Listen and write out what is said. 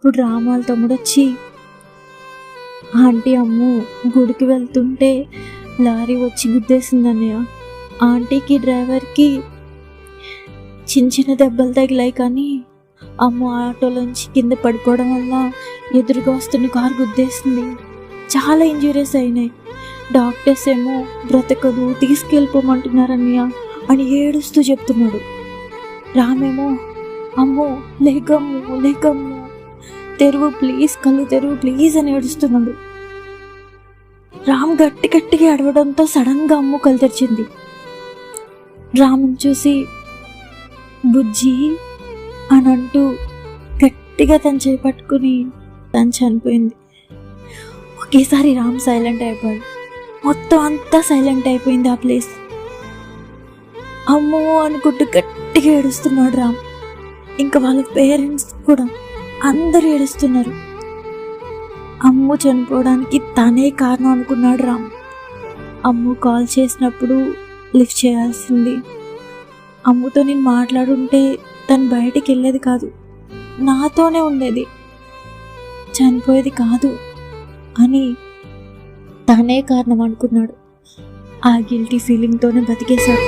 అప్పుడు రాము వాళ్ళ తమ్ముడు వచ్చి, ఆంటీ అమ్ము గుడికి వెళ్తుంటే లారీ వచ్చి గుద్దేసిందన్నయ్య. ఆంటీకి డ్రైవర్కి చిన్న చిన్న దెబ్బలు తగిలాయి, కానీ అమ్మ ఆటోలోంచి కింద పడిపోవడం వల్ల ఎదురుగా వస్తున్న కారు గుద్దేసింది. చాలా ఇంజురీస్ అయినాయి. డాక్టర్స్ ఏమో బ్రతకదు, తీసుకెళ్ళిపోమంటున్నారన్నయ్య అని ఏడుస్తూ చెప్తున్నాడు. రామేమో, అమ్మో లేకమ్ము లేకమ్ము, తెరువు ప్లీజ్, కళ్ళు తెరువు ప్లీజ్ అని ఏడుస్తున్నాడు. రామ్ గట్టి గట్టిగా అడవడంతో సడన్గా అమ్ము కళ్ళు తెరిచింది. రాముని చూసి బుజ్జి అని అంటూ గట్టిగా తను చేపట్టుకుని తను చనిపోయింది. ఒకేసారి రామ్ సైలెంట్ అయిపోయాడు. మొత్తం అంతా సైలెంట్ అయిపోయింది ఆ ప్లేస్. అమ్మో అనుకుంటూ గట్టిగా ఏడుస్తున్నాడు రామ్. ఇంకా వాళ్ళ పేరెంట్స్ కూడా అందరూ ఏడుస్తున్నారు. అమ్ము చనిపోవడానికి తనే కారణం అనుకున్నాడు రామ్. అమ్ము కాల్ చేసినప్పుడు లిఫ్ట్ చేయాల్సింది. అమ్ముతో నేను మాట్లాడుంటే తను బయటికి వెళ్ళేది కాదు, నాతోనే ఉండేది, చనిపోయేది కాదు అని తనే కారణం అనుకున్నాడు. ఆ గిల్టీ ఫీలింగ్తోనే బతికేశాడు.